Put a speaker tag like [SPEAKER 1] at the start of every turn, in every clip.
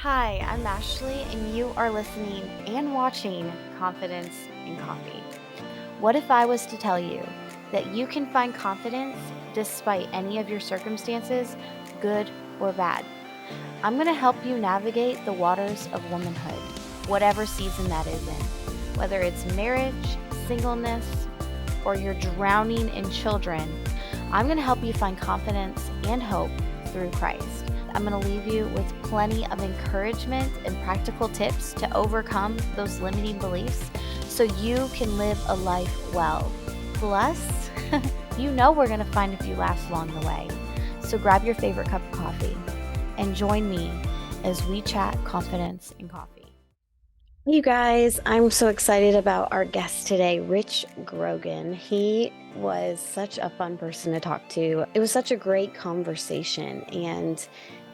[SPEAKER 1] Hi, I'm Ashley, and you are listening and watching Confidence in Coffee. What if I was to tell you that you can find confidence despite any of your circumstances, good or bad? I'm going to help you navigate the waters of womanhood, whatever season that is in. Whether it's marriage, singleness, or you're drowning in children, I'm going to help you find confidence and hope through Christ. I'm going to leave you with plenty of encouragement and practical tips to overcome those limiting beliefs so you can live a life well. Plus, you know we're going to find a few laughs along the way. So grab your favorite cup of coffee and join me as we chat confidence and coffee. You guys, I'm so excited about our guest today, Rich Grogan. He was such a fun person to talk to. It was such a great conversation, and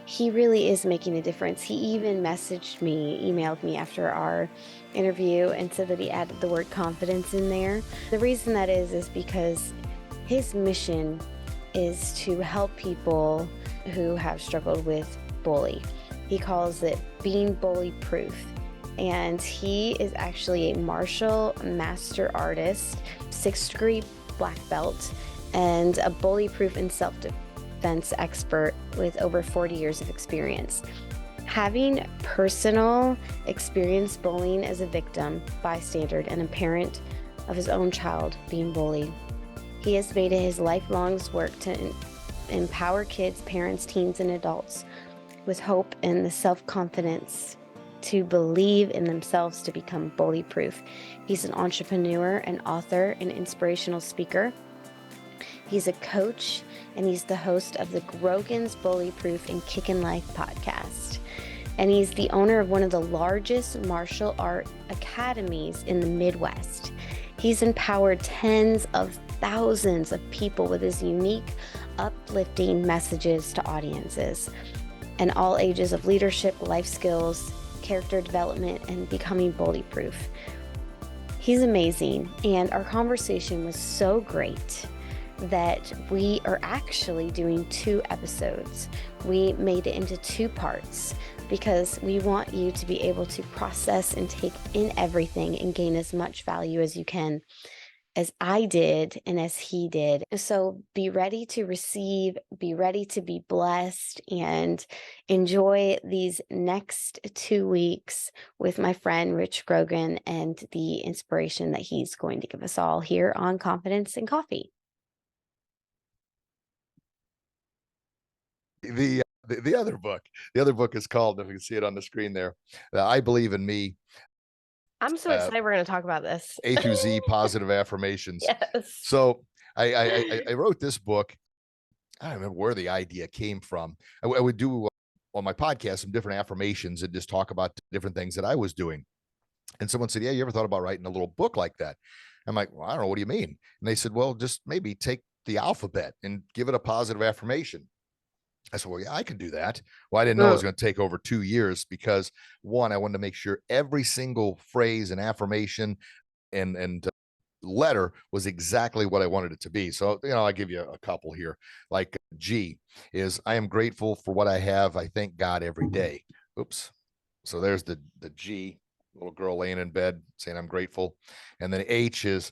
[SPEAKER 1] he really is making a difference. He even emailed me after our interview and said that he added the word confidence in there. The reason that is because his mission is to help people who have struggled with bully. He calls it being bully proof. And he is actually a martial master artist, 6th degree black belt, and a bully-proof and self-defense expert with over 40 years of experience. Having personal experience bullying as a victim, bystander, and a parent of his own child being bullied, he has made it his lifelong work to empower kids, parents, teens, and adults with hope and the self-confidence to believe in themselves to become bully-proof. He's an entrepreneur, an author, an inspirational speaker. He's a coach, and he's the host of the Grogan's Bully-Proof and Kickin' Life podcast. And he's the owner of one of the largest martial art academies in the Midwest. He's empowered tens of thousands of people with his unique, uplifting messages to audiences and all ages of leadership, life skills, character development, and becoming bully-proof. He's amazing, and our conversation was so great that we are actually doing 2 episodes. We made it into 2 parts because we want you to be able to process and take in everything and gain as much value as you can, as I did and as he did. So be ready to receive, be ready to be blessed, and enjoy these next 2 weeks with my friend Rich Grogan and the inspiration that he's going to give us all here on Confidence and Coffee.
[SPEAKER 2] The other book is called, if you can see it on the screen there, I Believe in Me,
[SPEAKER 3] I'm so excited we're going to talk about this.
[SPEAKER 2] A to Z positive affirmations.
[SPEAKER 3] Yes.
[SPEAKER 2] So I wrote this book. I don't remember where the idea came from. I would do on my podcast some different affirmations and just talk about different things that I was doing. And someone said, "Yeah, you ever thought about writing a little book like that?" I'm like, "Well, I don't know. What do you mean?" And they said, "Well, just maybe take the alphabet and give it a positive affirmation." I said, "Well, yeah, I can do that." Well, I didn't know it was going to take over 2 years because, one, I wanted to make sure every single phrase and affirmation and letter was exactly what I wanted it to be. So, I give you a couple here. Like G is, I am grateful for what I have. I thank God every day. Oops. So there's the G, little girl laying in bed saying I'm grateful. And then H is,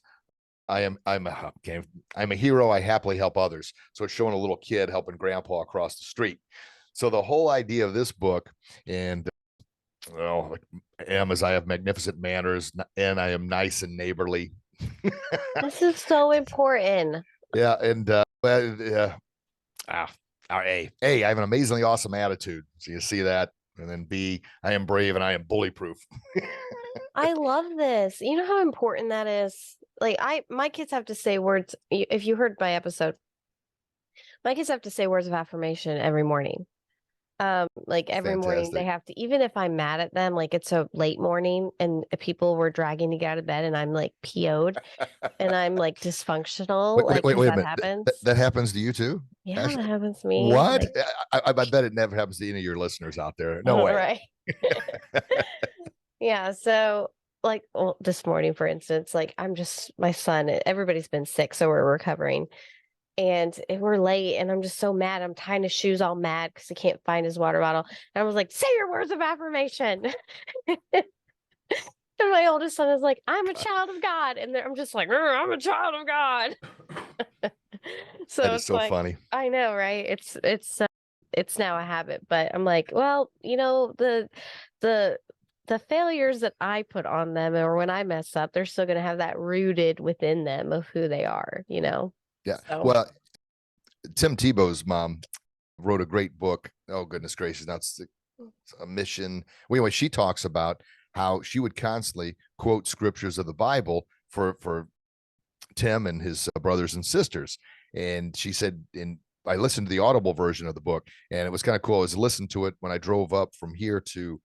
[SPEAKER 2] I'm a hero. I happily help others. So it's showing a little kid helping grandpa across the street. So the whole idea of this book, and M is I have magnificent manners, and I am nice and neighborly.
[SPEAKER 3] This is so important.
[SPEAKER 2] Yeah, and A, I have an amazingly awesome attitude. So you see that, and then B, I am brave and I am bully proof.
[SPEAKER 3] I love this. You know how important that is? Like my kids have to say words. If you heard my episode, my kids have to say words of affirmation every morning. Like every morning they have to, even if I'm mad at them, like it's a late morning and people were dragging to get out of bed and I'm like PO'd and I'm like dysfunctional.
[SPEAKER 2] Wait a minute.
[SPEAKER 3] Happens.
[SPEAKER 2] That happens to you too?
[SPEAKER 3] Yeah,
[SPEAKER 2] Ashley?
[SPEAKER 3] that happens to me.
[SPEAKER 2] What? I bet it never happens to any of your listeners out there. No way.
[SPEAKER 3] Right. Yeah. So this morning, for instance, my son, everybody's been sick, so we're recovering. and we're late, and I'm just so mad. I'm tying his shoes, all mad because he can't find his water bottle. And I was like, "Say your words of affirmation." And my oldest son is like, "I'm a child of God," and I'm just like, "I'm a child of God." So
[SPEAKER 2] That is
[SPEAKER 3] it's
[SPEAKER 2] so
[SPEAKER 3] like,
[SPEAKER 2] funny.
[SPEAKER 3] I know, right? It's now a habit, but I'm like, well, the the failures that I put on them, or when I mess up, they're still going to have that rooted within them of who they are,
[SPEAKER 2] Yeah.
[SPEAKER 3] So,
[SPEAKER 2] Well, Tim Tebow's mom wrote a great book. Oh goodness gracious! Now it's a mission. Well, anyway, she talks about how she would constantly quote scriptures of the Bible for Tim and his brothers and sisters. And she said, I listened to the Audible version of the book, and it was kind of cool. I was listening to it when I drove up from here to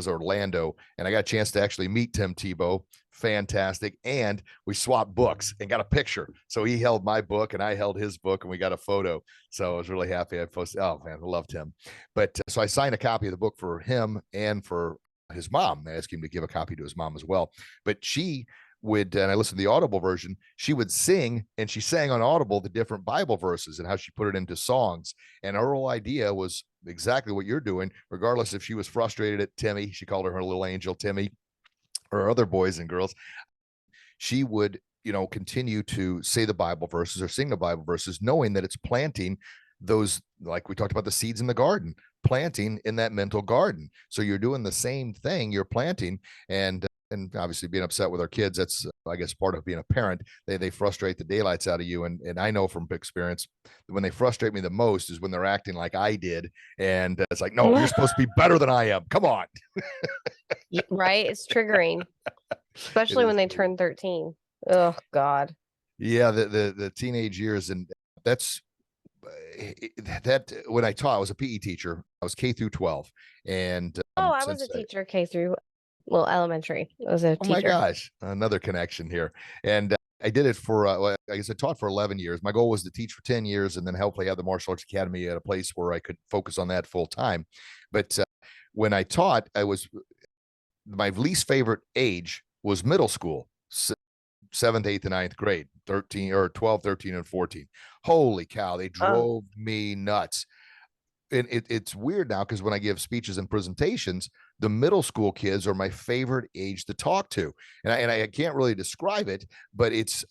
[SPEAKER 2] Orlando, and I got a chance to actually meet Tim Tebow. Fantastic. And we swapped books and got a picture. So he held my book and I held his book, and we got a photo. So I was really happy. I posted, oh man, I loved him. But so I signed a copy of the book for him and for his mom. I asked him to give a copy to his mom as well. But she would, and I listened to the Audible version, she would sing, and she sang on Audible the different Bible verses and how she put it into songs. And her whole idea was exactly what you're doing, regardless if she was frustrated at Timmy, she called her little angel Timmy, or other boys and girls. She would, continue to say the Bible verses or sing the Bible verses, knowing that it's planting those, like we talked about, the seeds in the garden, planting in that mental garden. So you're doing the same thing, you're planting. And obviously being upset with our kids, that's, I guess, part of being a parent. They frustrate the daylights out of you. And I know from experience, when they frustrate me the most is when they're acting like I did. And it's like, no, you're supposed to be better than I am. Come on.
[SPEAKER 3] right? It's triggering, especially when they turn 13. Oh God.
[SPEAKER 2] Yeah, the teenage years, and that's that when I taught, I was a PE teacher. I was K through 12, and
[SPEAKER 3] I was
[SPEAKER 2] since
[SPEAKER 3] a teacher K through, well, elementary. I was a
[SPEAKER 2] oh my
[SPEAKER 3] teacher.
[SPEAKER 2] gosh, another connection here. And I did it for, well, I guess I taught for 11 years. My goal was to teach for 10 years and then hopefully have the martial arts academy at a place where I could focus on that full time. But when I taught, my least favorite age was middle school, seventh, eighth, and ninth grade, 13 or 12, 13, and 14. Holy cow, they drove me nuts. And it's weird now because when I give speeches and presentations, the middle school kids are my favorite age to talk to. And I can't really describe it, but it's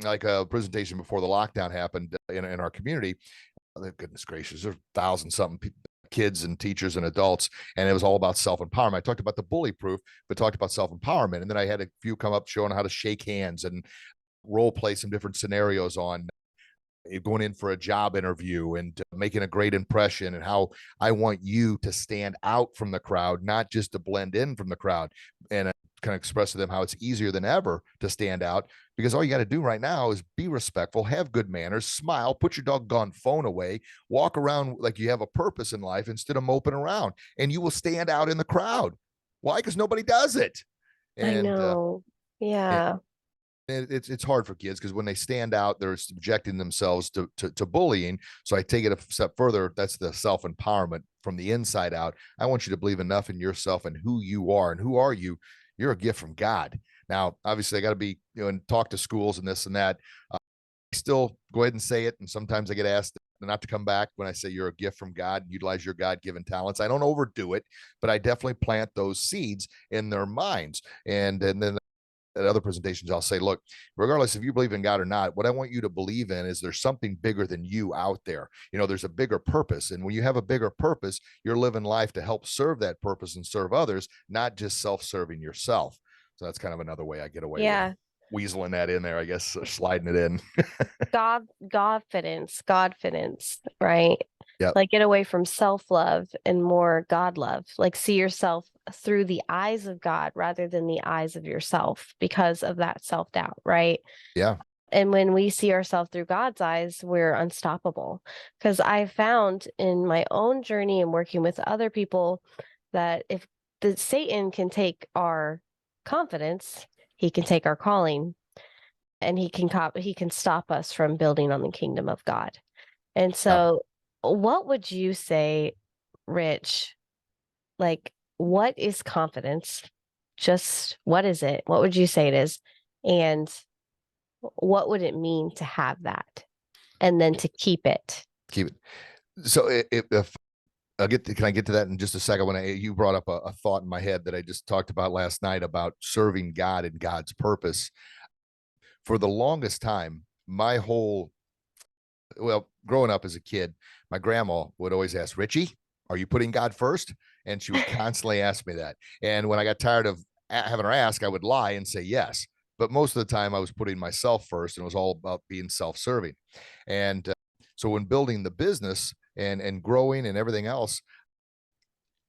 [SPEAKER 2] like a presentation before the lockdown happened in our community. Oh, goodness gracious, there's 1,000-something kids and teachers and adults, and it was all about self-empowerment. I talked about the bully proof, but talked about self-empowerment. And then I had a few come up showing how to shake hands and role play some different scenarios on going in for a job interview and making a great impression, and how I want you to stand out from the crowd, not just to blend in from the crowd. And I kind of express to them how it's easier than ever to stand out, because all you got to do right now is be respectful, have good manners, smile, put your doggone phone away, walk around like you have a purpose in life instead of moping around, and you will stand out in the crowd. Why? Because nobody does it.
[SPEAKER 3] I
[SPEAKER 2] And
[SPEAKER 3] know. Yeah.
[SPEAKER 2] it's hard for kids because when they stand out, they're subjecting themselves to bullying. So I take it a step further. That's the self-empowerment from the inside out. I want you to believe enough in yourself and who you are. And who are you? You're a gift from God. Now, obviously, I got to be, and talk to schools and this and that. I still go ahead and say it. And sometimes I get asked not to come back when I say you're a gift from God, utilize your God-given talents. I don't overdo it, but I definitely plant those seeds in their minds. And then at other presentations, I'll say, look, regardless if you believe in God or not, what I want you to believe in is there's something bigger than you out there. There's a bigger purpose. And when you have a bigger purpose, you're living life to help serve that purpose and serve others, not just self-serving yourself. So that's kind of another way I get away with weaseling that in there, I guess, sliding it in.
[SPEAKER 3] Godfidence, right?
[SPEAKER 2] Yep.
[SPEAKER 3] Like, get away from self-love and more God love. Like, see yourself through the eyes of God rather than the eyes of yourself because of that self-doubt, right?
[SPEAKER 2] Yeah.
[SPEAKER 3] And when we see ourselves through God's eyes, we're unstoppable. Because I found in my own journey and working with other people that if Satan can take our confidence, he can take our calling, and he can stop us from building on the kingdom of God. And so, what would you say, Rich? Like, what is confidence? Just what is it? What would you say it is? And what would it mean to have that? and then to keep it.
[SPEAKER 2] Keep it. So if can I get to that in just a second? When you brought up a thought in my head that I just talked about last night about serving God and God's purpose. For the longest time, growing up as a kid, my grandma would always ask, Richie, are you putting God first? And she would constantly ask me that. And when I got tired of having her ask, I would lie and say yes. But most of the time I was putting myself first, and it was all about being self-serving. And so when building the business and growing and everything else,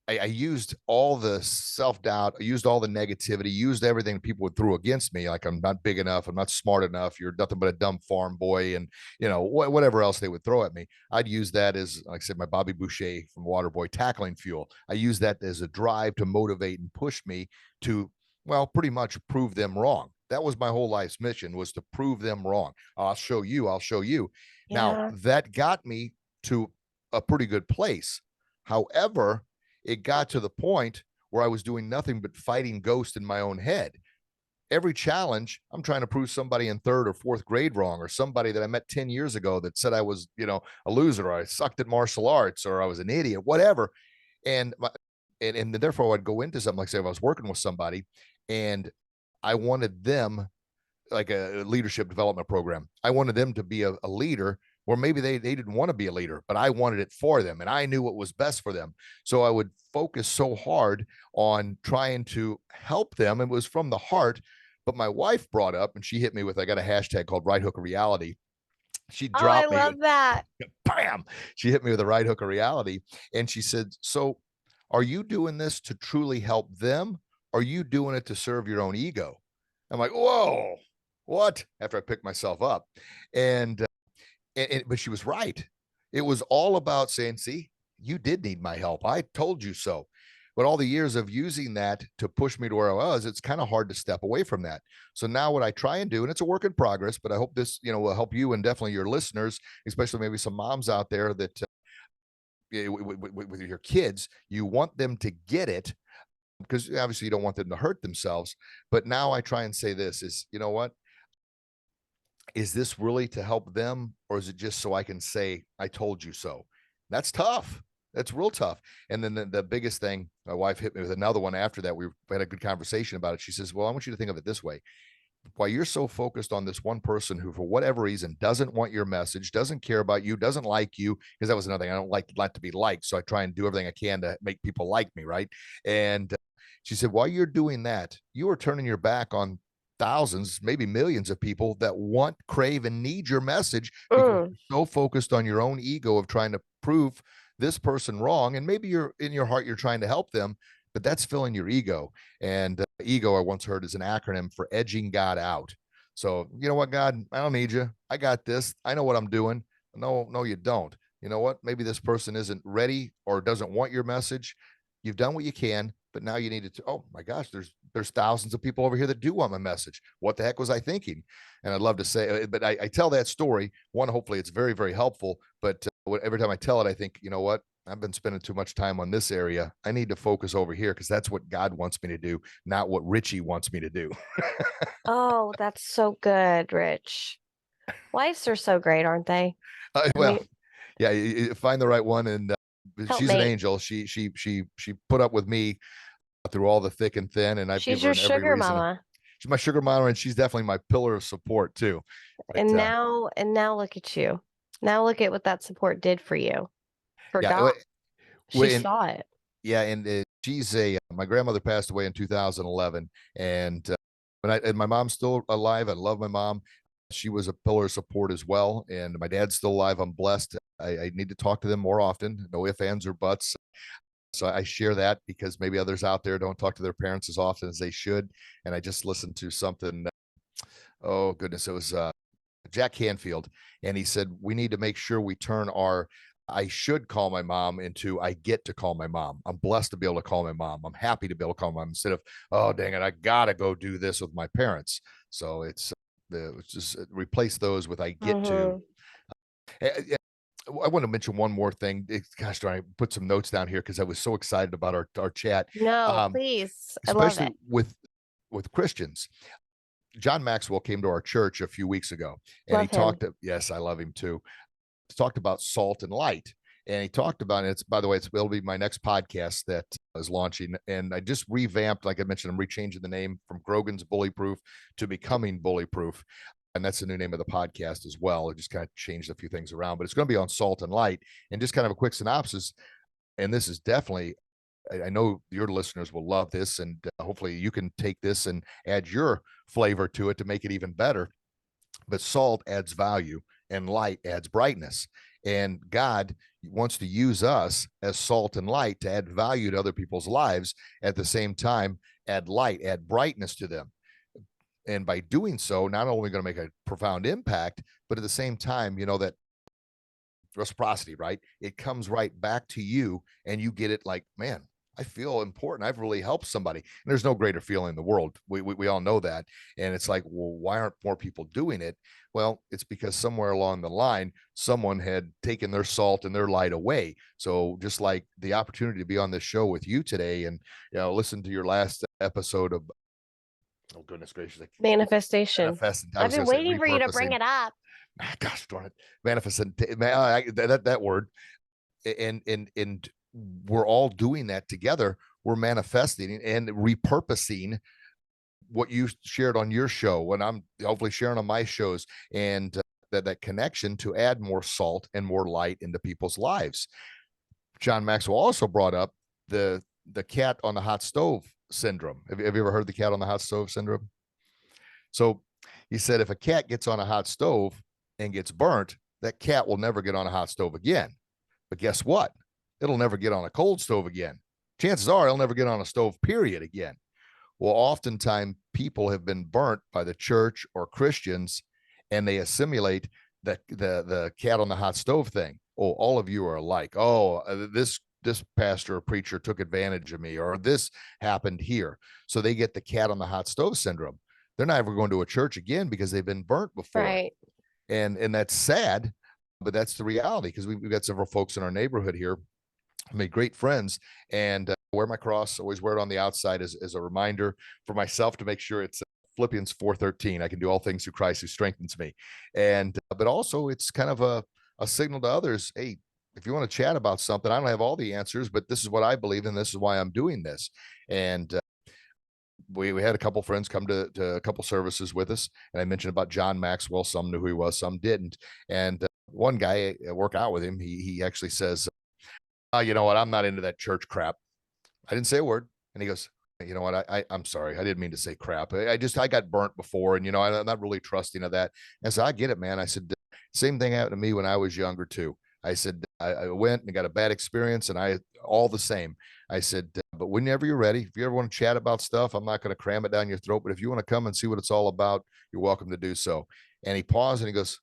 [SPEAKER 2] I used all the self-doubt, I used all the negativity, used everything people would throw against me. Like, I'm not big enough, I'm not smart enough, you're nothing but a dumb farm boy, and whatever else they would throw at me. I'd use that as, like I said, my Bobby Boucher from Waterboy tackling fuel. I use that as a drive to motivate and push me to, well, pretty much prove them wrong. That was my whole life's mission, was to prove them wrong. I'll show you. Now, that got me to a pretty good place. However, it got to the point where I was doing nothing but fighting ghosts in my own head. Every challenge, I'm trying to prove somebody in third or fourth grade wrong, or somebody that I met 10 years ago that said I was, a loser, or I sucked at martial arts, or I was an idiot, whatever. And therefore I'd go into something, like, say, if I was working with somebody and I wanted them, like a leadership development program, I wanted them to be a leader, or maybe they didn't want to be a leader, but I wanted it for them, and I knew what was best for them. So I would focus so hard on trying to help them. It was from the heart. But my wife brought up, and she hit me with, I got a hashtag called Right Hook of Reality. She dropped me.
[SPEAKER 3] I love that.
[SPEAKER 2] Bam! She hit me with a right hook of reality. And she said, so are you doing this to truly help them? Or are you doing it to serve your own ego? I'm like, whoa, what? After I picked myself up. But she was right. It was all about saying, see, you did need my help. I told you so. But all the years of using that to push me to where I was, it's kind of hard to step away from that. So now what I try and do, and it's a work in progress, but I hope this, will help you and definitely your listeners, especially maybe some moms out there that with your kids, you want them to get it, because obviously you don't want them to hurt themselves. But now I try and say this is, you know what? Is this really to help them, or is it just so I can say, I told you so? That's tough. That's real tough. And then the biggest thing, my wife hit me with another one after that. We had a good conversation about it. She says, well, I want you to think of it this way. While you're so focused on this one person who, for whatever reason, doesn't want your message, doesn't care about you, doesn't like you, because that was another thing. I don't like to be liked. So I try and do everything I can to make people like me. Right. And she said, while you're doing that, you are turning your back on thousands, maybe millions of people that want, crave, and need your message, because you're so focused on your own ego of trying to prove this person wrong. And maybe you're in your heart, you're trying to help them, but that's filling your ego. And ego, I once heard, is an acronym for edging God out. So, you know what, God, I don't need you. I got this. I know what I'm doing. No, you don't. You know what? Maybe this person isn't ready or doesn't want your message. You've done what you can, but now you need to, oh my gosh, there's thousands of people over here that do want my message. What the heck was I thinking? And I'd love to say, but I tell that story. One, hopefully it's very, very helpful. But every time I tell it, I think, you know what? I've been spending too much time on this area. I need to focus over here, because that's what God wants me to do, not what Richie wants me to do.
[SPEAKER 3] Oh, that's so good, Rich. Wives are so great, aren't they?
[SPEAKER 2] Well, yeah, you find the right one, and she's an angel. She put up with me through all the thick and thin, and I've
[SPEAKER 3] she's
[SPEAKER 2] given her
[SPEAKER 3] your
[SPEAKER 2] every
[SPEAKER 3] sugar
[SPEAKER 2] reason.
[SPEAKER 3] mama.
[SPEAKER 2] She's my sugar mama, and she's definitely my pillar of support too. But,
[SPEAKER 3] and now look at you. Now look at what that support did for you. For God. She saw it.
[SPEAKER 2] Yeah, and she's my grandmother passed away in 2011, and my mom's still alive. I love my mom. She was a pillar of support as well, and my dad's still alive. I'm blessed. I need to talk to them more often. No ifs, ands, or buts. So I share that because maybe others out there don't talk to their parents as often as they should. And I just listened to something. Oh goodness, it was Jack Canfield, and he said we need to make sure we turn our I should call my mom into I get to call my mom. I'm blessed to be able to call my mom. I'm happy to be able to call my mom, instead of, oh dang it, I gotta go do this with my parents. So it's just replace those with I get to. I want to mention one more thing. Gosh, I put some notes down here because I was so excited about our chat.
[SPEAKER 3] No, please. I love
[SPEAKER 2] Especially
[SPEAKER 3] it.
[SPEAKER 2] with Christians. John Maxwell came to our church a few weeks ago, and
[SPEAKER 3] Love
[SPEAKER 2] he
[SPEAKER 3] him.
[SPEAKER 2] talked. Yes, I love him too. He talked about salt and light, and he talked about it. It's, by the way, it'll be my next podcast that is launching, and I just revamped. Like I mentioned, I'm rechanging the name from Grogan's Bully Proof to Becoming Bully Proof. And that's the new name of the podcast as well. It just kind of changed a few things around, but it's going to be on salt and light. And just kind of a quick synopsis. And this is definitely, I know your listeners will love this, and hopefully you can take this and add your flavor to it to make it even better. But salt adds value and light adds brightness. And God wants to use us as salt and light to add value to other people's lives. At the same time, add light, add brightness to them. And by doing so, not only going to make a profound impact, but at the same time, that reciprocity, right? It comes right back to you, and you get it like, man, I feel important. I've really helped somebody. And there's no greater feeling in the world. We all know that. And it's like, well, why aren't more people doing it? Well, it's because somewhere along the line, someone had taken their salt and their light away. So just like the opportunity to be on this show with you today, and listen to your last episode of, oh goodness gracious,
[SPEAKER 3] Manifestation. I've been waiting for you to bring it up.
[SPEAKER 2] Gosh darn it, manifesting, that word, and we're all doing that together. We're manifesting and repurposing what you shared on your show, when I'm hopefully sharing on my shows, and that connection to add more salt and more light into people's lives. John Maxwell also brought up the cat on the hot stove syndrome. Have you ever heard the cat on the hot stove syndrome? So he said, if a cat gets on a hot stove and gets burnt, that cat will never get on a hot stove again. But guess what? It'll never get on a cold stove again. Chances are it'll never get on a stove, period, again. Well, oftentimes people have been burnt by the church or Christians, and they assimilate the cat on the hot stove thing. Oh, all of you are alike. Oh, this pastor or preacher took advantage of me, or this happened here. So they get the cat on the hot stove syndrome. They're not ever going to a church again because they've been burnt before.
[SPEAKER 3] Right.
[SPEAKER 2] And that's sad, but that's the reality, because we've got several folks in our neighborhood here. I made great friends, and wear my cross, always wear it on the outside as a reminder for myself to make sure it's Philippians 4:13. I can do all things through Christ who strengthens me. And but also it's kind of a signal to others. Hey, if you want to chat about something, I don't have all the answers, but this is what I believe in. This is why I'm doing this. And we had a couple friends come to a couple services with us, and I mentioned about John Maxwell. Some knew who he was, some didn't. And one guy, I work out with him. He actually says, you know what? I'm not into that church crap. I didn't say a word. And he goes, you know what? I'm sorry. I didn't mean to say crap. I got burnt before, and, I'm not really trusting of that. And so I get it, man. I said, same thing happened to me when I was younger too. I said, I went and got a bad experience, and I all the same. I said, but whenever you're ready, if you ever want to chat about stuff, I'm not going to cram it down your throat, but if you want to come and see what it's all about, you're welcome to do so. And he paused and he goes,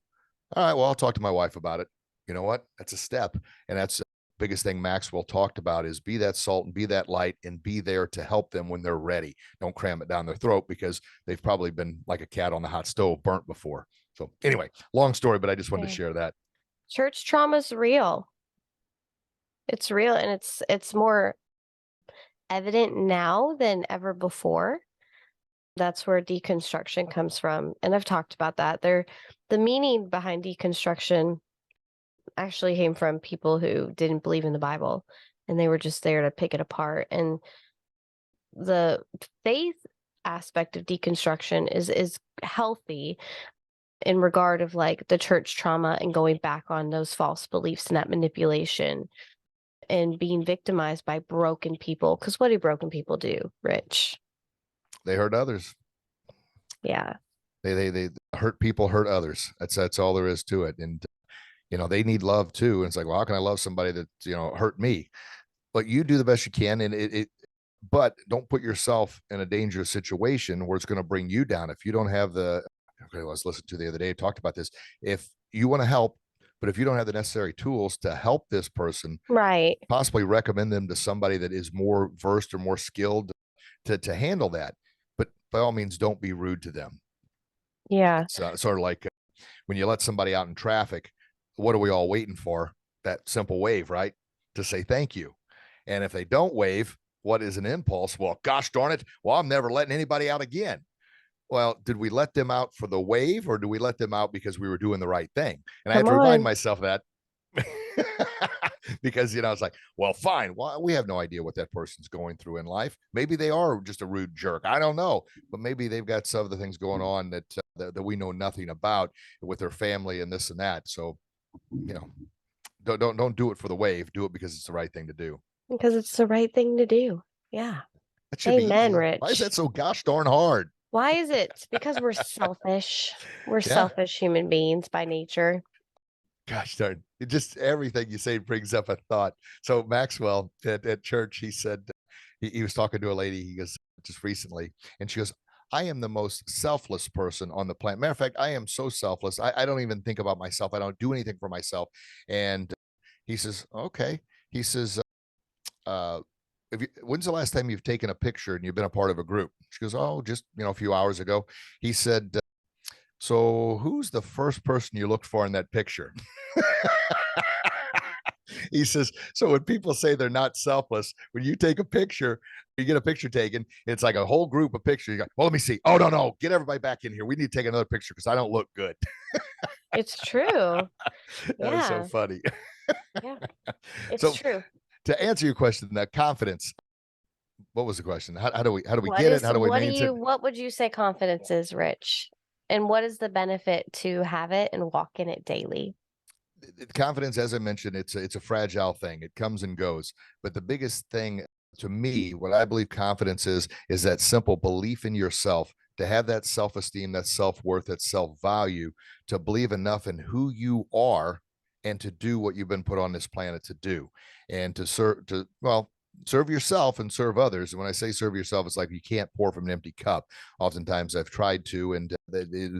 [SPEAKER 2] all right, well, I'll talk to my wife about it. You know what? That's a step. And that's the biggest thing Maxwell talked about, is be that salt and be that light, and be there to help them when they're ready. Don't cram it down their throat, because they've probably been like a cat on the hot stove, burnt before. So anyway, long story, but I just wanted to share that.
[SPEAKER 3] Church trauma is real. It's real, and it's more evident now than ever before. That's where deconstruction comes from. And I've talked about that. The meaning behind deconstruction actually came from people who didn't believe in the Bible, and they were just there to pick it apart. And the faith aspect of deconstruction is healthy in regard of like the church trauma and going back on those false beliefs and that manipulation and being victimized by broken people. Because what do broken people do, Rich?
[SPEAKER 2] They hurt others.
[SPEAKER 3] Yeah.
[SPEAKER 2] They hurt people, hurt others. That's all there is to it. And they need love too. And it's like, well, how can I love somebody that hurt me? But you do the best you can, and but don't put yourself in a dangerous situation where it's going to bring you down. If you don't have I was listening to the other day, talked about this. If you want to help, but if you don't have the necessary tools to help this person,
[SPEAKER 3] right,
[SPEAKER 2] possibly recommend them to somebody that is more versed or more skilled to handle that. But by all means, don't be rude to them.
[SPEAKER 3] Yeah.
[SPEAKER 2] It's sort of like when you let somebody out in traffic, what are we all waiting for? That simple wave, right? To say thank you. And if they don't wave, what is an impulse? Well, gosh darn it. Well, I'm never letting anybody out again. well, did we let them out for the wave, or do we let them out because we were doing the right thing? And I had
[SPEAKER 3] Come
[SPEAKER 2] to remind
[SPEAKER 3] on.
[SPEAKER 2] myself that because, it's like, well, fine. Well, we have no idea what that person's going through in life. Maybe they are just a rude jerk. I don't know, but maybe they've got some of the things going on that we know nothing about with their family and this and that. So, don't do it for the wave. Do it because it's the right thing to do.
[SPEAKER 3] Because it's the right thing to do. Yeah.
[SPEAKER 2] That should be
[SPEAKER 3] Amen,
[SPEAKER 2] easy. Why is
[SPEAKER 3] Rich.
[SPEAKER 2] that so gosh darn hard?
[SPEAKER 3] Why is it? Because we're selfish. We're
[SPEAKER 2] Yeah.
[SPEAKER 3] selfish human beings by nature.
[SPEAKER 2] Gosh darn. It just everything you say brings up a thought. So Maxwell at church, he said he was talking to a lady, he goes, just recently, and she goes, I am the most selfless person on the planet. Matter of fact, I am so selfless. I don't even think about myself. I don't do anything for myself. And he says, okay. He says, when's the last time you've taken a picture and you've been a part of a group? She goes, oh, just, a few hours ago. He said, so who's the first person you looked for in that picture? He says, so when people say they're not selfless, when you take a picture, you get a picture taken, it's like a whole group of pictures. You go, well, let me see. Oh, no, get everybody back in here. We need to take another picture because I don't look good.
[SPEAKER 3] It's true.
[SPEAKER 2] That is so
[SPEAKER 3] Yeah.
[SPEAKER 2] funny.
[SPEAKER 3] Yeah. It's
[SPEAKER 2] So
[SPEAKER 3] true.
[SPEAKER 2] to answer your question, that confidence, what was the question? How do we get it? How do we maintain it?
[SPEAKER 3] What would you say confidence is, Rich? And what is the benefit to have it and walk in it daily?
[SPEAKER 2] Confidence, as I mentioned, it's a fragile thing. It comes and goes. But the biggest thing to me, what I believe confidence is that simple belief in yourself, to have that self-esteem, that self-worth, that self-value, to believe enough in who you are and to do what you've been put on this planet to do, and to serve yourself and serve others. And when I say serve yourself, it's like you can't pour from an empty cup. Oftentimes I've tried to, and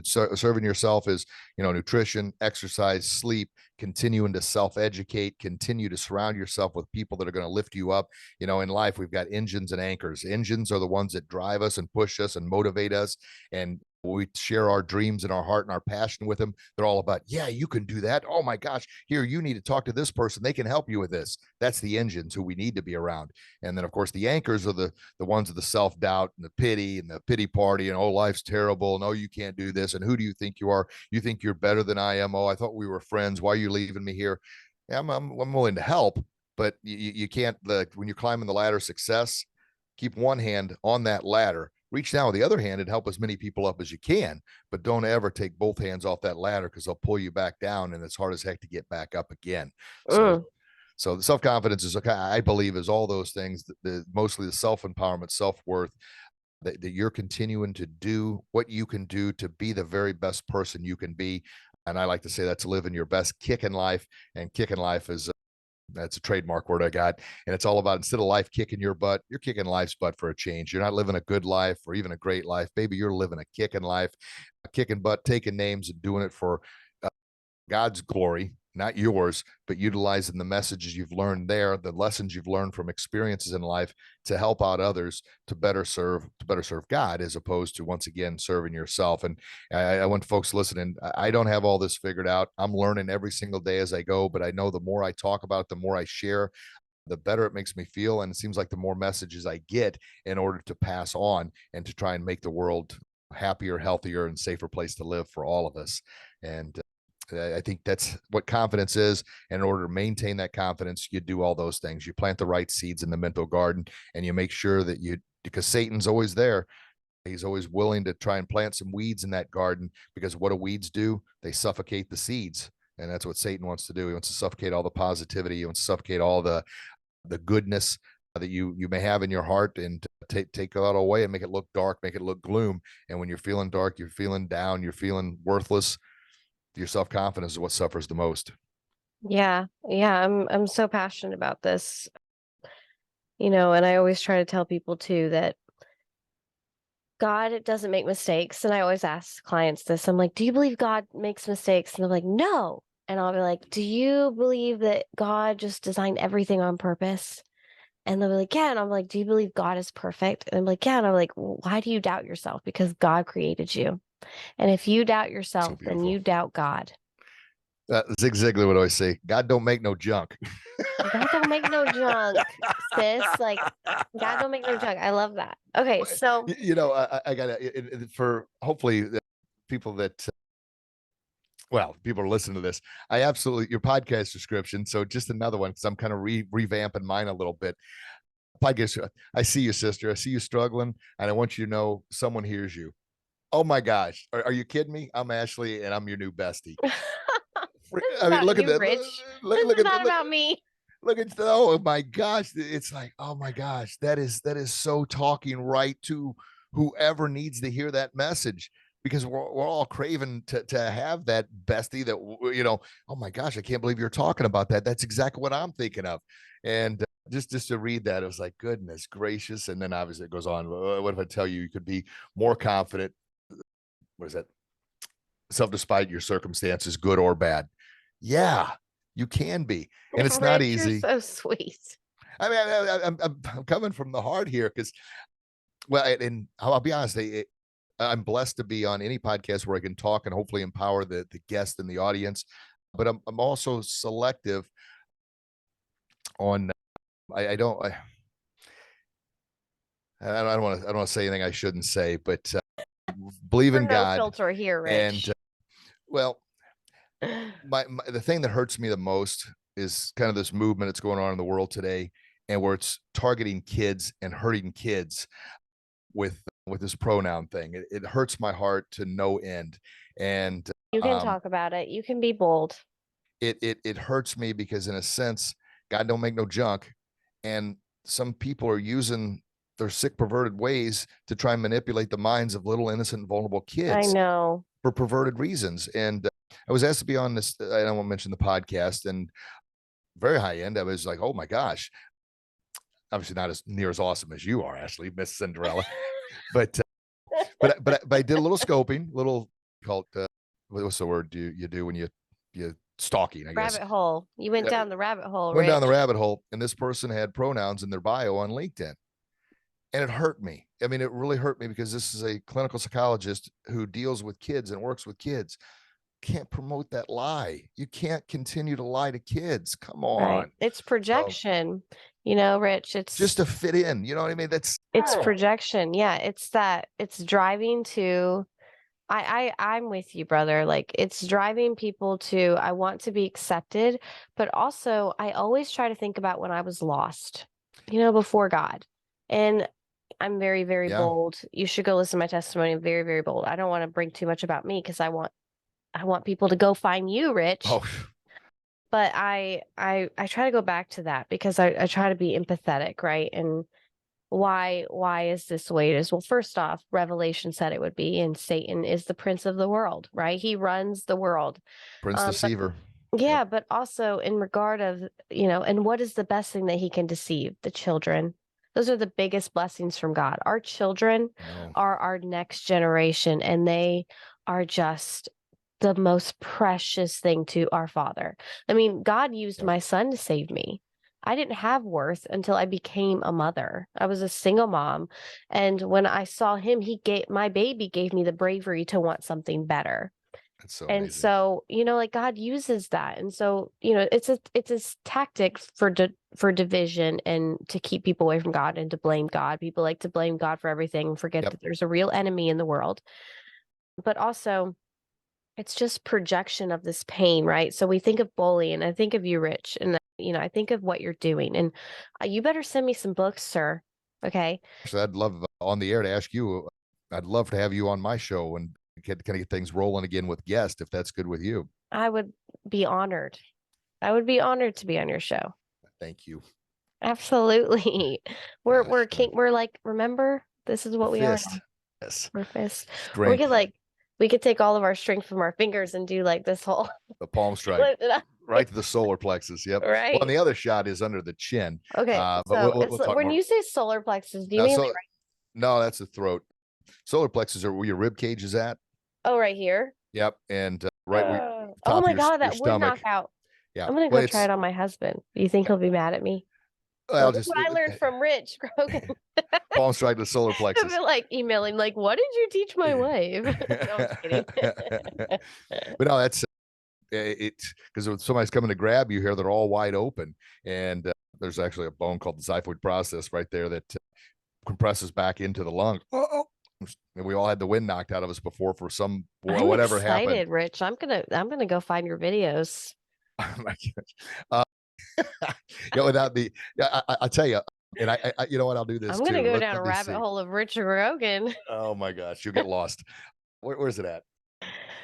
[SPEAKER 2] serving yourself is, nutrition, exercise, sleep, continuing to self-educate, continue to surround yourself with people that are going to lift you up. In life, we've got engines and anchors. Engines are the ones that drive us and push us and motivate us. And we share our dreams and our heart and our passion with them. They're all about, yeah, you can do that. Oh my gosh, here, you need to talk to this person. They can help you with this. That's the engines who we need to be around. And then, of course, the anchors are the ones of the self-doubt and the pity party, and, oh, life's terrible. No, you can't do this. And who do you think you are? You think you're better than I am. Oh, I thought we were friends. Why are you leaving me here? Yeah, I'm willing to help, but you can't, when you're climbing the ladder of success, keep one hand on that ladder, reach down with the other hand and help as many people up as you can, but don't ever take both hands off that ladder because they'll pull you back down, and it's hard as heck to get back up again. So the self-confidence is, okay, I believe, is all those things, mostly the self-empowerment, self-worth, that you're continuing to do what you can do to be the very best person you can be. And I like to say that's living your best kick in life. And kick in life is, that's a trademark word I got. And it's all about, instead of life kicking your butt, you're kicking life's butt for a change. You're not living a good life or even a great life. Baby, you're living a kicking life, a kicking butt, taking names and doing it for God's glory, not yours, but utilizing the messages you've learned there, the lessons you've learned from experiences in life, to help out others, to better serve God, as opposed to, once again, serving yourself. And I want folks listening, I don't have all this figured out. I'm learning every single day as I go, but I know the more I talk about it, the more I share, the better it makes me feel. And it seems like the more messages I get in order to pass on and to try and make the world happier, healthier, and safer place to live for all of us. And I think that's what confidence is. And in order to maintain that confidence, you do all those things. You plant the right seeds in the mental garden, and you make sure that because Satan's always there. He's always willing to try and plant some weeds in that garden, because what do weeds do? They suffocate the seeds. And that's what Satan wants to do. He wants to suffocate all the positivity. He wants to suffocate all the goodness that you may have in your heart, and take that away and make it look dark, make it look gloom. And when you're feeling dark, you're feeling down, you're feeling worthless, your self-confidence is what suffers the most.
[SPEAKER 3] Yeah. I'm so passionate about this. And I always try to tell people too that God doesn't make mistakes. And I always ask clients this. I'm like, do you believe God makes mistakes? And they're like, no. And I'll be like, do you believe that God just designed everything on purpose? And they'll be like, yeah. And I'm like, do you believe God is perfect? And I'm like, yeah. And I'm like, why do you doubt yourself? Because God created you. And if you doubt yourself, then you doubt God.
[SPEAKER 2] Zig Ziglar would always say, God don't make no junk.
[SPEAKER 3] God don't make no junk, sis. Like, God don't make no junk. I love that. Okay, so
[SPEAKER 2] I got to, for hopefully people that, well, people are listening to this. I absolutely, your podcast description. So just another one, because I'm kind of revamping mine a little bit. Podcast, I see you, sister. I see you struggling, and I want you to know someone hears you. Oh my gosh. Are you kidding me? I'm Ashley and I'm your new bestie.
[SPEAKER 3] this is
[SPEAKER 2] I mean,
[SPEAKER 3] about
[SPEAKER 2] look at
[SPEAKER 3] you,
[SPEAKER 2] that.
[SPEAKER 3] Rich.
[SPEAKER 2] Look,
[SPEAKER 3] This
[SPEAKER 2] look
[SPEAKER 3] is
[SPEAKER 2] at
[SPEAKER 3] not
[SPEAKER 2] look,
[SPEAKER 3] about me.
[SPEAKER 2] look at oh my gosh. It's like, oh my gosh, that is so talking right to whoever needs to hear that message, because we're all craving to have that bestie that, oh my gosh, I can't believe you're talking about that. That's exactly what I'm thinking of. And just to read that, it was like, goodness gracious. And then obviously it goes on. What if I tell you could be more confident? What is that? Despite your circumstances, good or bad. Yeah, you can be. And it's not
[SPEAKER 3] Rich, you're
[SPEAKER 2] easy.
[SPEAKER 3] so sweet.
[SPEAKER 2] I mean, I'm coming from the heart here because, well, and I'll be honest, I'm blessed to be on any podcast where I can talk and hopefully empower the guest and the audience. But I'm also selective on, I don't want to say anything I shouldn't say, but believe in
[SPEAKER 3] No
[SPEAKER 2] God.
[SPEAKER 3] filter here,
[SPEAKER 2] And
[SPEAKER 3] Rich.
[SPEAKER 2] well, the thing that hurts me the most is kind of this movement that's going on in the world today, and where it's targeting kids and hurting kids with this pronoun thing. It hurts my heart to no end. And
[SPEAKER 3] You can talk about it. You can be bold.
[SPEAKER 2] It hurts me because, in a sense, God don't make no junk, and some people are using their sick, perverted ways to try and manipulate the minds of little innocent, vulnerable kids.
[SPEAKER 3] I know.
[SPEAKER 2] For perverted reasons. And I was asked to be on this. I don't want to mention the podcast, and very high end. I was like, oh my gosh, obviously not as near as awesome as you are, Ashley, Miss Cinderella, but I did a little scoping, little called what's the word you do when you stalking, I guess.
[SPEAKER 3] Rabbit hole. You went down the rabbit hole.
[SPEAKER 2] Went
[SPEAKER 3] Rich.
[SPEAKER 2] down the rabbit hole, and this person had pronouns in their bio on LinkedIn, and it hurt me. I mean, it really hurt me because this is a clinical psychologist who deals with kids and works with kids. Can't promote that lie. You can't continue to lie to kids. Come on.
[SPEAKER 3] Right. It's projection, Rich. It's
[SPEAKER 2] just to fit in. You know what I mean?
[SPEAKER 3] It's projection. Yeah. It's driving to, I'm with you, brother. Like, it's driving people to, I want to be accepted, but also I always try to think about when I was lost, before God. And I'm very, very bold. You should go listen to my testimony. I'm very, very bold. I don't want to bring too much about me because I want people to go find you, Rich.
[SPEAKER 2] Oh.
[SPEAKER 3] But I try to go back to that because I try to be empathetic, right? And why is this the way it is? Well, first off, Revelation said it would be, and Satan is the prince of the world, right? He runs the world.
[SPEAKER 2] Prince deceiver.
[SPEAKER 3] Yeah, but also in regard of, and what is the best thing that he can deceive? The children. Those are the biggest blessings from God. Our children are our next generation, and they are just the most precious thing to our Father. I mean, God used my son to save me. I didn't have worth until I became a mother. I was a single mom. And when I saw him, my baby gave me the bravery to want something better.
[SPEAKER 2] That's so
[SPEAKER 3] amazing. So, like, God uses that. And so, it's a tactic for division and to keep people away from God and to blame God. People like to blame God for everything and forget that there's a real enemy in the world. But also, it's just projection of this pain, right? So we think of bullying. I think of you, Rich, and I think of what you're doing. And you better send me some books, sir. Okay.
[SPEAKER 2] So I'd love on the air to ask you. I'd love to have you on my show and kind of get things rolling again with guests, if that's good with you.
[SPEAKER 3] I would be honored. I would be honored to be on your show.
[SPEAKER 2] Thank you.
[SPEAKER 3] Absolutely. We're king. We're like, remember, this is what we are.
[SPEAKER 2] Yes.
[SPEAKER 3] We're fist. We could take all of our strength from our fingers and do like this whole
[SPEAKER 2] the palm strike right to the solar plexus. Yep.
[SPEAKER 3] Right.
[SPEAKER 2] Well, and the other shot is under the chin.
[SPEAKER 3] Okay.
[SPEAKER 2] But
[SPEAKER 3] so
[SPEAKER 2] we'll talk
[SPEAKER 3] when
[SPEAKER 2] more.
[SPEAKER 3] you say solar plexus, do you mean like
[SPEAKER 2] No, that's the throat. Solar plexus are where your rib cage is at.
[SPEAKER 3] Oh, right here.
[SPEAKER 2] Yep. And right where
[SPEAKER 3] oh my God, that would knock out.
[SPEAKER 2] Yeah.
[SPEAKER 3] I'm gonna go try it on my husband. Do you think he'll be mad at me?
[SPEAKER 2] Well,
[SPEAKER 3] that's what I learned from Rich Grogan.
[SPEAKER 2] Palm strike to solar plexus.
[SPEAKER 3] I've been emailing what did you teach my wife? No, I'm just kidding.
[SPEAKER 2] But no, that's because when somebody's coming to grab you here, they're all wide open. And there's actually a bone called the xiphoid process right there that compresses back into the lung. And we all had the wind knocked out of us before for some
[SPEAKER 3] I'm
[SPEAKER 2] whatever happened.
[SPEAKER 3] excited, Rich. I'm gonna go find your videos.
[SPEAKER 2] Oh my gosh. Without the, I'll tell you, and I, you know what, I'll do this
[SPEAKER 3] I'm gonna
[SPEAKER 2] too.
[SPEAKER 3] go
[SPEAKER 2] Let
[SPEAKER 3] down a
[SPEAKER 2] me
[SPEAKER 3] rabbit
[SPEAKER 2] see.
[SPEAKER 3] hole of Rich Grogan.
[SPEAKER 2] Oh my gosh, you'll get lost. Where's it at?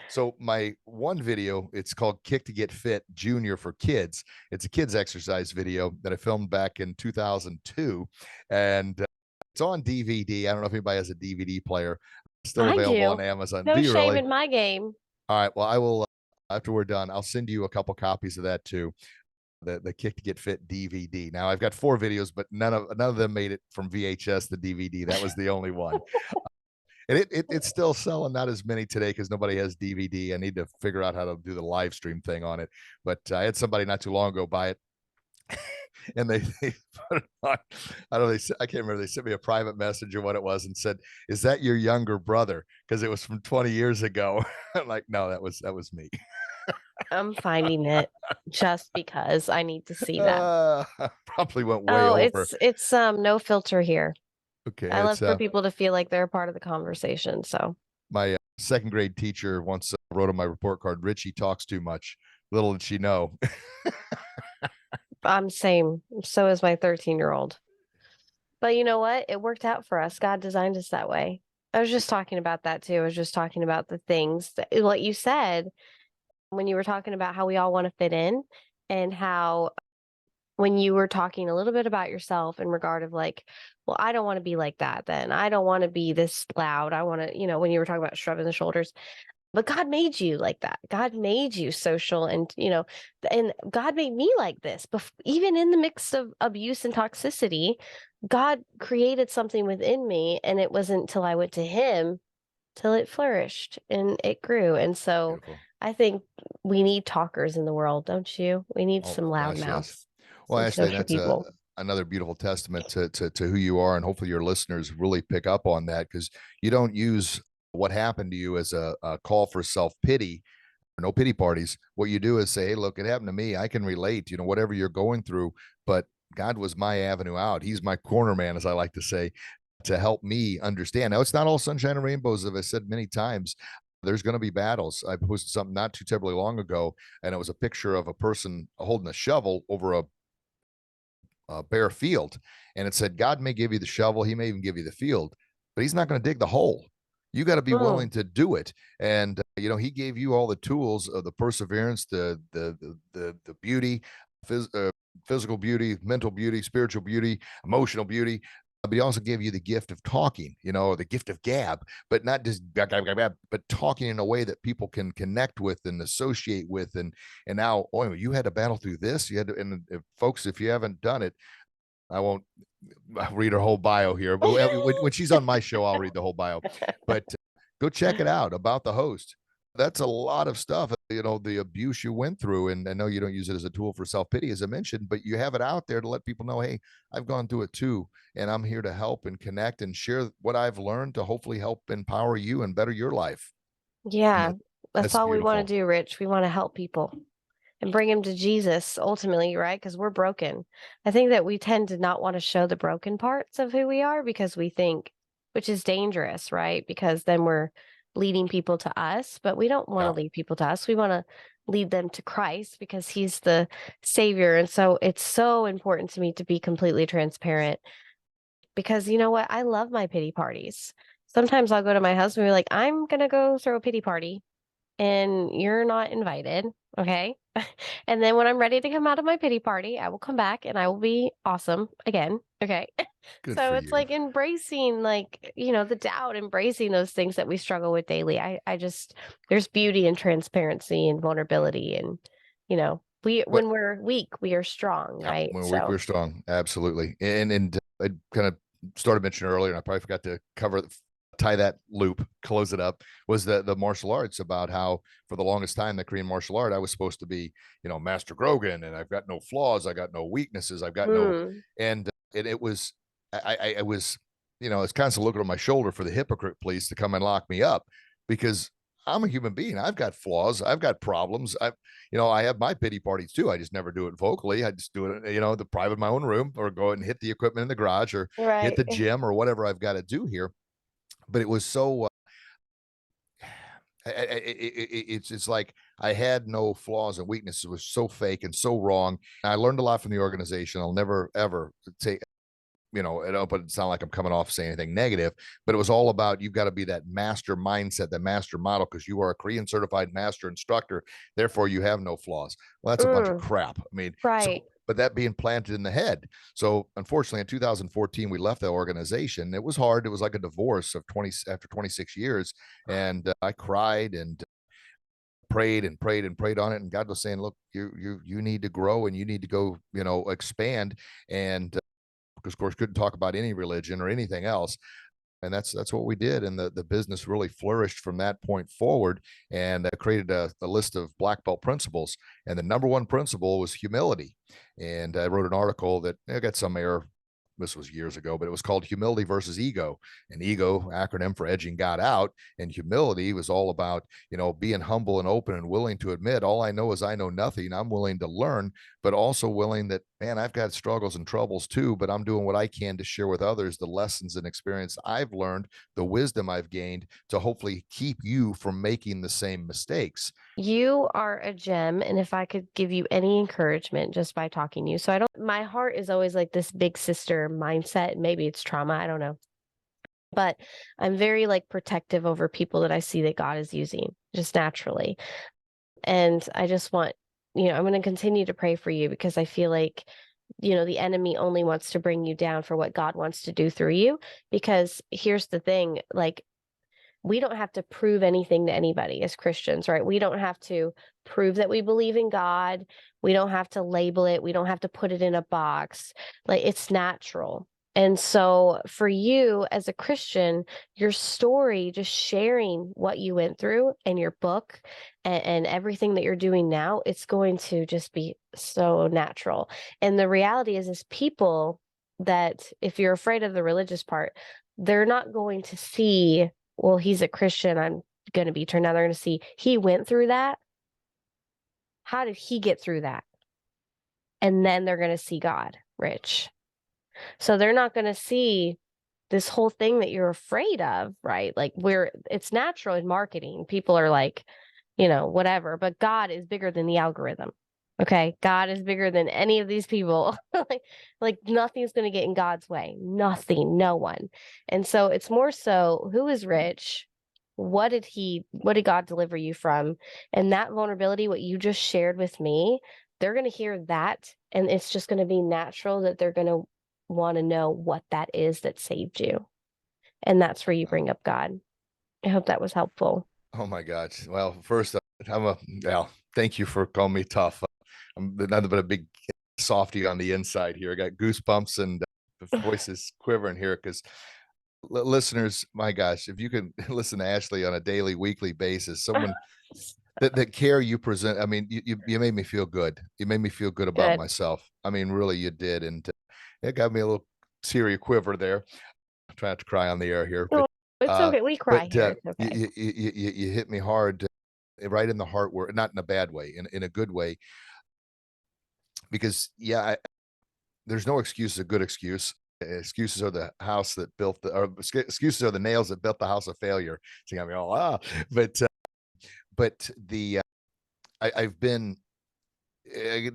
[SPEAKER 2] So my one video, it's called Kick to Get Fit Junior for Kids. It's a kids exercise video that I filmed back in 2002, and it's on DVD. I don't know if anybody has a DVD player. Still
[SPEAKER 3] I
[SPEAKER 2] available on
[SPEAKER 3] do.
[SPEAKER 2] Amazon.
[SPEAKER 3] No
[SPEAKER 2] Do you
[SPEAKER 3] shame
[SPEAKER 2] really?
[SPEAKER 3] in my game.
[SPEAKER 2] All right. Well, I will. After we're done, I'll send you a couple copies of that too. The Kick to Get Fit DVD. Now I've got 4 videos, but none of them made it from VHS to DVD. That was the only one. And it's still selling, not as many today because nobody has DVD. I need to figure out how to do the live stream thing on it. But I had somebody not too long ago buy it, and they put it on. I don't know. I can't remember. They sent me a private message or what it was and said, "Is that your younger brother?" Because it was from 20 years ago. I'm like, no, that was me.
[SPEAKER 3] I'm finding it just because I need to see that.
[SPEAKER 2] Probably went way
[SPEAKER 3] Oh,
[SPEAKER 2] over.
[SPEAKER 3] it's no filter here.
[SPEAKER 2] Okay,
[SPEAKER 3] I love
[SPEAKER 2] it's
[SPEAKER 3] for people to feel like they're a part of the conversation. So
[SPEAKER 2] my second grade teacher once wrote on my report card, "Richie talks too much. Little did she know."
[SPEAKER 3] I'm same. So is my 13-year-old. But you know what? It worked out for us. God designed us that way. I was just talking about that too. I was just talking about the things that, what you said when you were talking about how we all want to fit in, and how when you were talking a little bit about yourself in regard of like, well, I don't want to be like that then. I don't want to be this loud. I want to, when you were talking about shrugging the shoulders, but God made you like that. God made you social, and and God made me like this. Even in the mix of abuse and toxicity, God created something within me, and it wasn't until I went to him till it flourished and it grew. And so
[SPEAKER 2] Beautiful.
[SPEAKER 3] I think we need talkers in the world, don't you? We need
[SPEAKER 2] Oh
[SPEAKER 3] some
[SPEAKER 2] my
[SPEAKER 3] loud
[SPEAKER 2] gosh, yes.
[SPEAKER 3] mouths,
[SPEAKER 2] Well,
[SPEAKER 3] some
[SPEAKER 2] Ashley,
[SPEAKER 3] social
[SPEAKER 2] that's
[SPEAKER 3] people.
[SPEAKER 2] another beautiful testament to who you are, and hopefully your listeners really pick up on that, because you don't use what happened to you as a call for self-pity, no pity parties. What you do is say, "Hey, look, it happened to me. I can relate, whatever you're going through, but God was my avenue out. He's my corner man," as I like to say, to help me understand. Now, it's not all sunshine and rainbows, as I said many times. There's going to be battles. I posted something not too terribly long ago, and it was a picture of a person holding a shovel over a bare field. And it said, God may give you the shovel, he may even give you the field, but he's not going to dig the hole. You got to be willing to do it. And he gave you all the tools of the perseverance, the beauty, physical beauty, mental beauty, spiritual beauty, emotional beauty. But he also gave you the gift of talking, the gift of gab, but not just gab, but talking in a way that people can connect with and associate with. And now, you had to battle through this. You had to, and folks, if you haven't done it, I won't read her whole bio here, but when she's on my show, I'll read the whole bio. But go check it out about the host. That's a lot of stuff, the abuse you went through. And I know you don't use it as a tool for self-pity, as I mentioned, but you have it out there to let people know, hey, I've gone through it too. And I'm here to help and connect and share what I've learned to hopefully help empower you and better your life.
[SPEAKER 3] Yeah, that's all we want
[SPEAKER 2] beautiful.
[SPEAKER 3] to do, Rich. We want to help people and bring them to Jesus ultimately, right? Because we're broken. I think that we tend to not want to show the broken parts of who we are because we think, which is dangerous, right? Because then we're leading people to us, but we don't want to lead people to us. We want to lead them to Christ because he's the savior. And so it's so important to me to be completely transparent, because you know what? I love my pity parties. Sometimes I'll go to my husband and be like, I'm going to go throw a pity party and you're not invited. Okay. And then when I'm ready to come out of my pity party, I will come back and I will be awesome again. Okay.
[SPEAKER 2] Good
[SPEAKER 3] So
[SPEAKER 2] for
[SPEAKER 3] it's
[SPEAKER 2] you.
[SPEAKER 3] like embracing, like, the doubt, embracing those things that we struggle with daily. I just, there's beauty in transparency and vulnerability. And, when we're weak, we are strong,
[SPEAKER 2] Yeah,
[SPEAKER 3] right?
[SPEAKER 2] when
[SPEAKER 3] So
[SPEAKER 2] we're strong, absolutely. And I kind of started mentioning earlier, and I probably forgot to tie that loop, close it up, was the martial arts, about how for the longest time, the Korean martial art, I was supposed to be, Master Grogan, and I've got no flaws, I got no weaknesses, I've got no, and it was, I was, it's constantly looking on my shoulder for the hypocrite police to come and lock me up, because I'm a human being. I've got flaws. I've got problems. I have my pity parties too. I just never do it vocally. I just do it, the private my own room, or go and hit the equipment in the garage, or hit
[SPEAKER 3] Right.
[SPEAKER 2] the gym, or whatever I've got to do here. But it was so, it's like I had no flaws and weaknesses. It was so fake and so wrong. I learned a lot from the organization. I'll never, ever take, I don't, but it's not like I'm coming off saying anything negative, but it was all about, you've got to be that master mindset, that master model, because you are a Korean certified master instructor. Therefore, you have no flaws. Well, that's a bunch of crap. I mean,
[SPEAKER 3] Right.
[SPEAKER 2] but that being planted in the head. So unfortunately, in 2014, we left the organization. It was hard. It was like a divorce after 26 years. And I cried and prayed and prayed and prayed on it. And God was saying, look, you need to grow, and you need to go, expand. And because of course couldn't talk about any religion or anything else. And that's what we did, and the business really flourished from that point forward. And I created a list of black belt principles, and the number one principle was humility. And I wrote an article that got some air. This was years ago, but it was called Humility versus Ego. And ego, acronym for edging God out, and humility was all about, being humble and open and willing to admit, all I know is I know nothing. I'm willing to learn, but also willing that, man, I've got struggles and troubles too, but I'm doing what I can to share with others the lessons and experience I've learned, the wisdom I've gained, to hopefully keep you from making the same mistakes.
[SPEAKER 3] You are a gem, and if I could give you any encouragement just by talking to you. So my heart is always like this big sister mindset. Maybe it's trauma, I don't know. But I'm very like protective over people that I see that God is using just naturally. And I just want, I'm going to continue to pray for you, because I feel like, the enemy only wants to bring you down for what God wants to do through you. Because here's the thing, like, we don't have to prove anything to anybody as Christians, right? We don't have to prove that we believe in God. We don't have to label it. We don't have to put it in a box. Like, it's natural. And so for you as a Christian, your story, just sharing what you went through, and your book, and everything that you're doing now, it's going to just be so natural. And the reality is people that, if you're afraid of the religious part, they're not going to see, well, he's a Christian, I'm going to be turned out. They're going to see he went through that. How did he get through that? And then they're going to see God, Rich. So they're not going to see this whole thing that you're afraid of, right? Like, it's natural in marketing. People are like, whatever, but God is bigger than the algorithm. Okay. God is bigger than any of these people. like nothing's going to get in God's way. Nothing, no one. And so it's more so, who is Rich? What did God deliver you from? And that vulnerability, what you just shared with me, they're going to hear that. And it's just going to be natural that they're going to want to know what that is that saved you. And that's where you bring up God. I hope that was helpful.
[SPEAKER 2] Oh my gosh. Well, first, thank you for calling me tough. I'm nothing but a big softy on the inside here. I got goosebumps, and the voice is quivering here, because listeners, my gosh, if you can listen to Ashley on a daily, weekly basis, someone that care you present. I mean, you made me feel good. You made me feel good about myself. I mean, really, you did. And it got me a little teary quiver there. I'm trying not to cry on the air here. But,
[SPEAKER 3] it's okay. We cry here. It's okay.
[SPEAKER 2] You hit me hard, right in the heart, where, not in a bad way, in a good way. Because there's no excuse, a good excuse. Excuses are the house that built excuses are the nails that built the house of failure. So you got me all, but I've been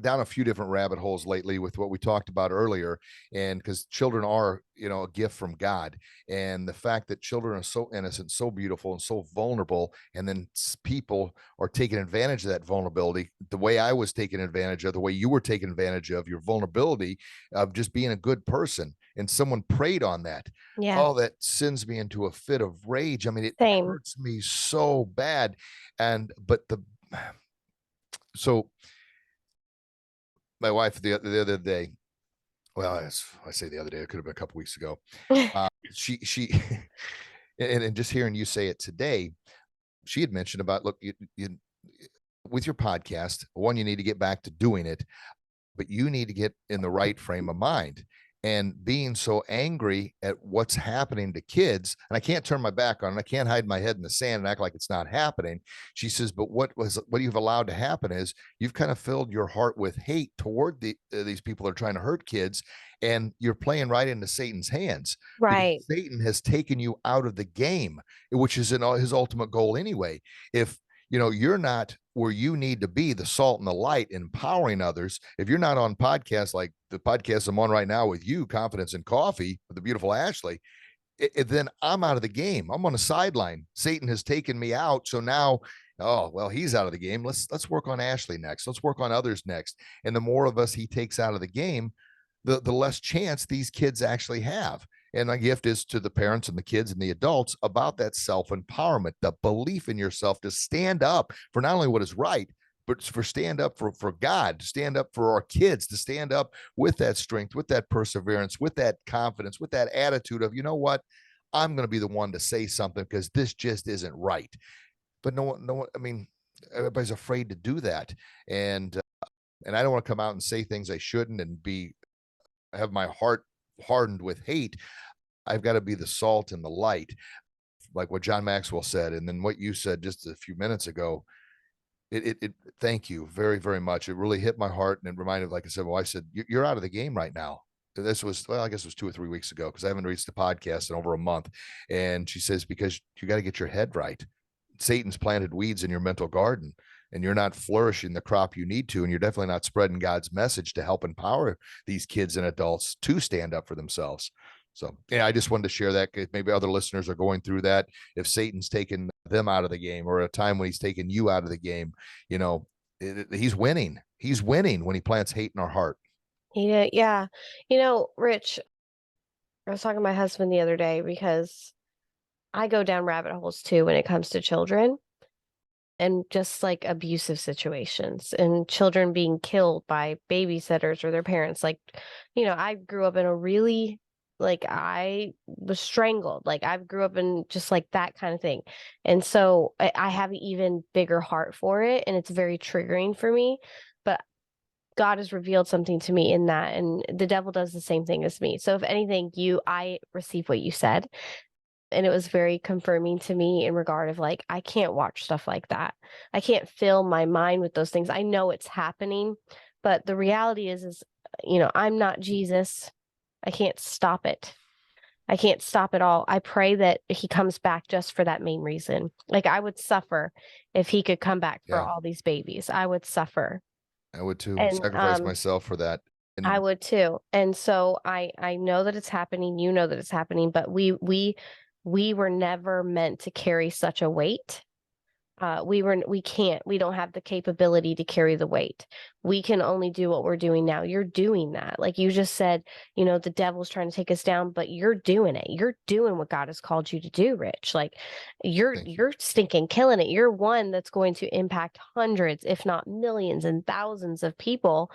[SPEAKER 2] down a few different rabbit holes lately with what we talked about earlier. And because children are, a gift from God, and the fact that children are so innocent, so beautiful, and so vulnerable, and then people are taking advantage of that vulnerability, the way I was taken advantage of, the way you were taken advantage of your vulnerability, of just being a good person, and someone preyed on that.
[SPEAKER 3] Yeah.
[SPEAKER 2] Oh, that sends me into a fit of rage. I mean, it
[SPEAKER 3] Same.
[SPEAKER 2] hurts me so bad. So my wife the other day, well, I say the other day, it could have been a couple weeks ago. She and just hearing you say it today, she had mentioned about, look, you with your podcast, one, you need to get back to doing it, but you need to get in the right frame of mind. and being so angry at what's happening to kids. And I can't turn my back on it. I can't hide my head in the sand and act like it's not happening. She says, but what you've allowed to happen is you've kind of filled your heart with hate toward these people that are trying to hurt kids. And you're playing right into Satan's hands, because
[SPEAKER 3] Right.
[SPEAKER 2] Satan has taken you out of the game, which is his ultimate goal anyway. If you're not where you need to be, the salt and the light, empowering others. If you're not on podcasts like the podcast I'm on right now with you, Confidence and Coffee, with the beautiful Ashley, then I'm out of the game. I'm on the sideline. Satan has taken me out. So now, oh, well, he's out of the game. Let's work on Ashley next. Let's work on others next. And the more of us he takes out of the game, the less chance these kids actually have. And my gift is to the parents and the kids and the adults about that self-empowerment, the belief in yourself to stand up for not only what is right, but for stand up for God, to stand up for our kids, to stand up with that strength, with that perseverance, with that confidence, with that attitude of, you know what, I'm going to be the one to say something because this just isn't right. But no one, I mean, everybody's afraid to do that. And I don't want to come out and say things I shouldn't and have my heart hardened with hate. I've got to be the salt and the light, like what John Maxwell said. And then what you said just a few minutes ago, it thank you very, very much. It really hit my heart. And it reminded, like I said, well, I said, you're out of the game right now. This was, well, I guess it was 2 or 3 weeks ago, because I haven't reached the podcast in over a month. And she says, because you got to get your head right. Satan's planted weeds in your mental garden, and you're not flourishing the crop you need to. And you're definitely not spreading God's message to help empower these kids and adults to stand up for themselves. So, yeah, I just wanted to share that, because maybe other listeners are going through that. If Satan's taken them out of the game, or a time when he's taken you out of the game, he's winning. He's winning when he plants hate in our heart.
[SPEAKER 3] Yeah. Rich, I was talking to my husband the other day because I go down rabbit holes too when it comes to children and just like abusive situations and children being killed by babysitters or their parents. Like, I grew up in a really, like, I was strangled. Like, I grew up in just like that kind of thing. And so I have an even bigger heart for it. And it's very triggering for me. But God has revealed something to me in that. And the devil does the same thing as me. So if anything, I received what you said. And it was very confirming to me in regard of like, I can't watch stuff like that. I can't fill my mind with those things. I know it's happening, but the reality is, I'm not Jesus. I can't stop it. I can't stop it all. I pray that he comes back just for that main reason. Like, I would suffer if he could come back for
[SPEAKER 2] Yeah,
[SPEAKER 3] all these babies. I would suffer.
[SPEAKER 2] I would too.
[SPEAKER 3] And
[SPEAKER 2] Sacrifice myself for that.
[SPEAKER 3] I
[SPEAKER 2] And
[SPEAKER 3] would too. And so I know that it's happening, you know that it's happening, but we were never meant to carry such a weight. We don't have the capability to carry the weight. We can only do what we're doing now. You're doing that. Like you just said, the devil's trying to take us down, but you're doing it. You're doing what God has called you to do, Rich. Like you're stinking killing it. You're one that's going to impact hundreds, if not millions and thousands of people.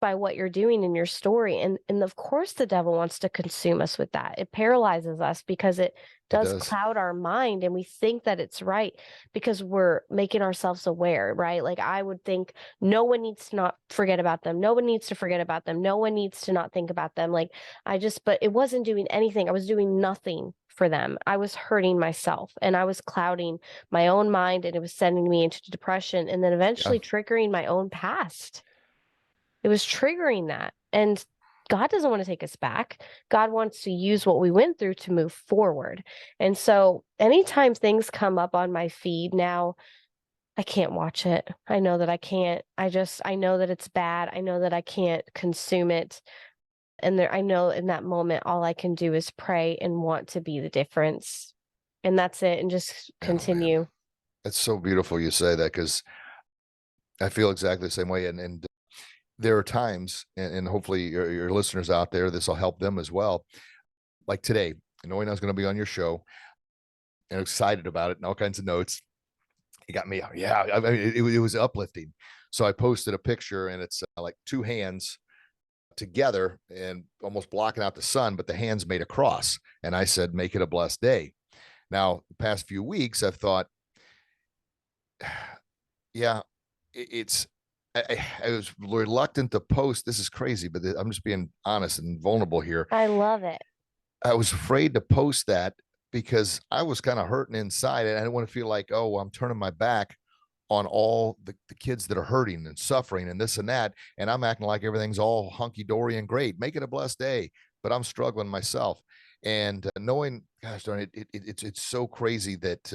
[SPEAKER 3] By what you're doing in your story. And of course the devil wants to consume us with that. It paralyzes us because it does
[SPEAKER 2] does.
[SPEAKER 3] cloud our mind, and we think that it's right because we're making ourselves aware, right? Like I would think no one needs to not forget about them. No one needs to forget about them. No one needs to not think about them. Like but it wasn't doing anything. I was doing nothing for them. I was hurting myself, and I was clouding my own mind, and it was sending me into depression, and then eventually triggering my own past. It was triggering that. And God doesn't want to take us back. God wants to use what we went through to move forward. And so anytime things come up on my feed now, I can't watch it. I know that I can't. I know that it's bad. I know that I can't consume it. And I know in that moment, all I can do is pray and want to be the difference. And that's it. And just continue.
[SPEAKER 2] Oh, it's so beautiful you say that, because I feel exactly the same way. And there are times, and hopefully your listeners out there, this will help them as well. Like today, knowing I was going to be on your show and excited about it and all kinds of notes, it got me. Yeah, I mean, it was uplifting. So I posted a picture, and it's like two hands together and almost blocking out the sun, but the hands made a cross. And I said, make it a blessed day. Now, the past few weeks, I've thought, yeah, it's I was reluctant to post. This is crazy, but I'm just being honest and vulnerable here.
[SPEAKER 3] I love it.
[SPEAKER 2] I was afraid to post that because I was kind of hurting inside, and I didn't want to feel like, oh, I'm turning my back on all the kids that are hurting and suffering and this and that. And I'm acting like everything's all hunky dory and great. Make it a blessed day. But I'm struggling myself. And knowing, gosh darn it, it's so crazy that,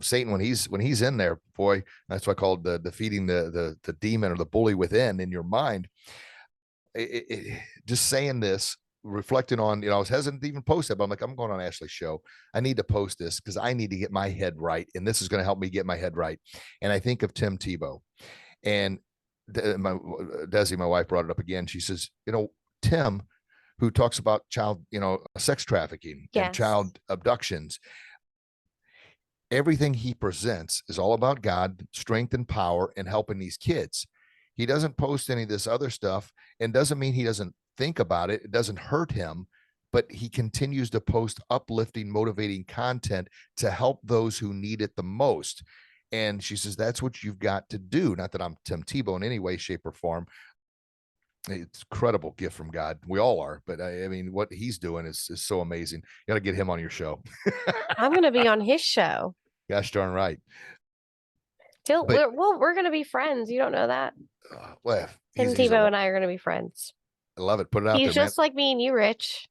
[SPEAKER 2] Satan, when he's in there, boy, that's what I called the defeating the demon or the bully within in your mind. Just saying this, reflecting on, I was hesitant to even post that, but I'm like, I'm going on Ashley's show. I need to post this because I need to get my head right. And this is going to help me get my head right. And I think of Tim Tebow, and Desi, my wife, brought it up again. She says, Tim, who talks about child, sex trafficking and
[SPEAKER 3] Yes.
[SPEAKER 2] child abductions, everything he presents is all about God, strength and power, and helping these kids. He doesn't post any of this other stuff, and doesn't mean he doesn't think about it. It doesn't hurt him, but he continues to post uplifting, motivating content to help those who need it the most. And she says, that's what you've got to do. Not that I'm Tim Tebow in any way, shape, or form. It's a incredible gift from God. We all are, but I mean, what he's doing is so amazing. You got to get him on your show.
[SPEAKER 3] I'm going to be on his show.
[SPEAKER 2] Gosh darn right.
[SPEAKER 3] We're going to be friends. You don't know that?
[SPEAKER 2] Well,
[SPEAKER 3] Tim Tebow and I are going to be friends.
[SPEAKER 2] I love it. Put it out
[SPEAKER 3] He's
[SPEAKER 2] there, man.
[SPEAKER 3] just like me and you, Rich.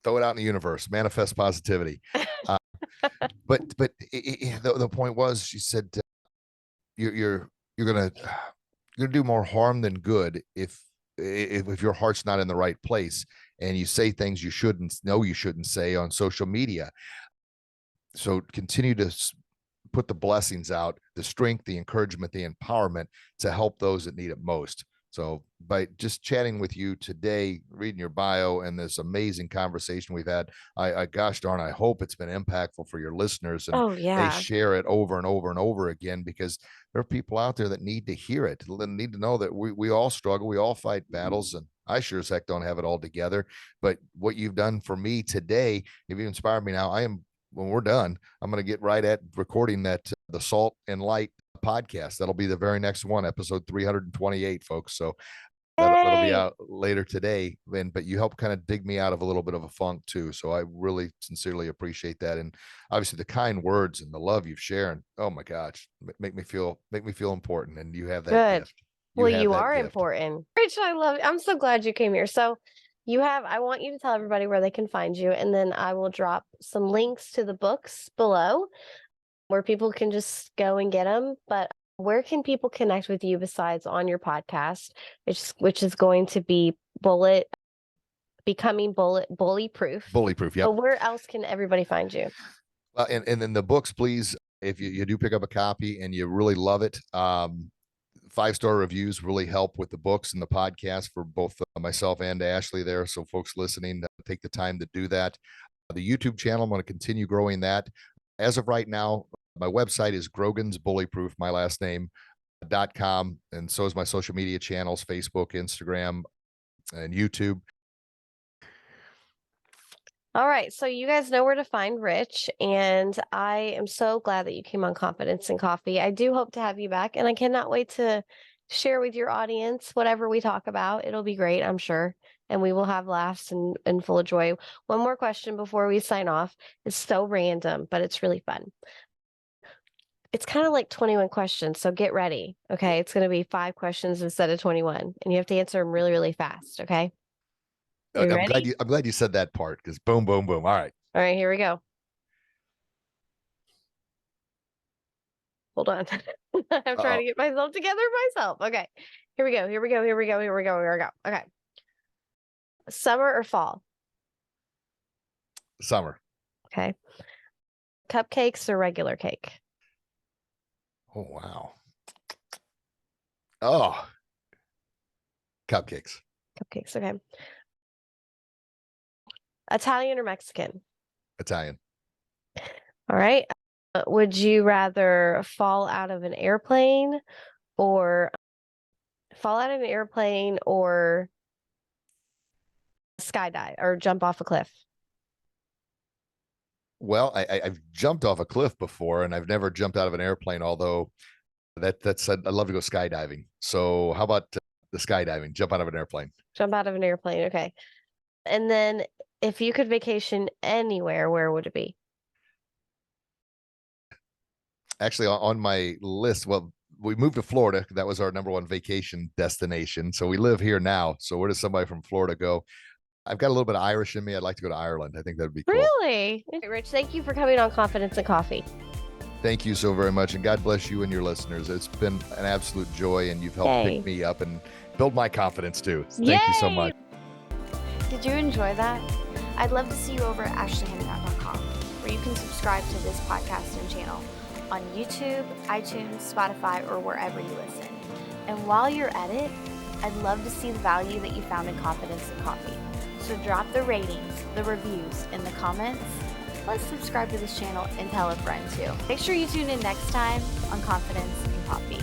[SPEAKER 2] Throw it out in the universe. Manifest positivity. But the point was, she said, you're gonna do more harm than good if your heart's not in the right place, and you say things you shouldn't say on social media. So continue to put the blessings out, the strength, the encouragement, the empowerment to help those that need it most. So by just chatting with you today, reading your bio, and this amazing conversation we've had, I gosh darn, I hope it's been impactful for your listeners, and they share it over and over and over again, because there are people out there that need to hear it, need to know that we all struggle, we all fight battles, and I sure as heck don't have it all together. But what you've done for me today, you've inspired me. Now when we're done, I'm going to get right at recording that the Salt and Light podcast. That'll be the very next one, episode 328, folks. So that'll be out later today. But you helped kind of dig me out of a little bit of a funk too. So I really sincerely appreciate that. And obviously the kind words and the love you've shared. Oh my gosh, make me feel important. And you have that gift.
[SPEAKER 3] You are important. Rich, I love it. I'm so glad you came here. So I want you to tell everybody where they can find you, and then I will drop some links to the books below where people can just go and get them. But where can people connect with you besides on your podcast, which is going to be Becoming Bully Proof?
[SPEAKER 2] Bully Proof, yeah.
[SPEAKER 3] But where else can everybody find you?
[SPEAKER 2] And then the books, please, if you do pick up a copy and you really love it, 5-star reviews really help with the books and the podcast for both myself and Ashley there. So folks listening, take the time to do that. The YouTube channel, I'm going to continue growing that. As of right now, my website is Grogan's Bully Proof, my last name, .com. And so is my social media channels, Facebook, Instagram, and YouTube.
[SPEAKER 3] All right. So you guys know where to find Rich, and I am so glad that you came on Confidence and Coffee. I do hope to have you back, and I cannot wait to share with your audience whatever we talk about. It'll be great, I'm sure, and we will have laughs and full of joy. One more question before we sign off. It's so random, but it's really fun. It's kind of like 21 questions, so get ready, okay? It's going to be 5 questions instead of 21, and you have to answer them really, really fast, okay?
[SPEAKER 2] I'm glad you said that part, because boom, boom, boom. All right.
[SPEAKER 3] All right, here we go. Hold on. I'm trying to get myself together myself. Okay. Here we go. Okay. Summer or fall?
[SPEAKER 2] Summer.
[SPEAKER 3] Okay. Cupcakes or regular cake?
[SPEAKER 2] Oh, wow. Oh, cupcakes.
[SPEAKER 3] Cupcakes. Okay. Italian or Mexican?
[SPEAKER 2] Italian.
[SPEAKER 3] All right. Would you rather fall out of an airplane or skydive or jump off a cliff?
[SPEAKER 2] Well, I've jumped off a cliff before, and I've never jumped out of an airplane, although I'd love to go skydiving. So how about the skydiving? Jump out of an airplane.
[SPEAKER 3] Jump out of an airplane. Okay. And then if you could vacation anywhere, where would it be?
[SPEAKER 2] Actually, on my list, well, we moved to Florida. That was our number one vacation destination. So we live here now. So where does somebody from Florida go? I've got a little bit of Irish in me. I'd like to go to Ireland. I think that'd be cool.
[SPEAKER 3] Really? Rich, thank you for coming on Confidence and Coffee.
[SPEAKER 2] Thank you so very much. And God bless you and your listeners. It's been an absolute joy, and you've helped pick me up and build my confidence too. Thank you so much.
[SPEAKER 1] Did you enjoy that? I'd love to see you over at ashleyhendown.com, where you can subscribe to this podcast and channel on YouTube, iTunes, Spotify, or wherever you listen. And while you're at it, I'd love to see the value that you found in Confidence and Coffee. So drop the ratings, the reviews, in the comments. Let's subscribe to this channel and tell a friend too. Make sure you tune in next time on Confidence and Coffee.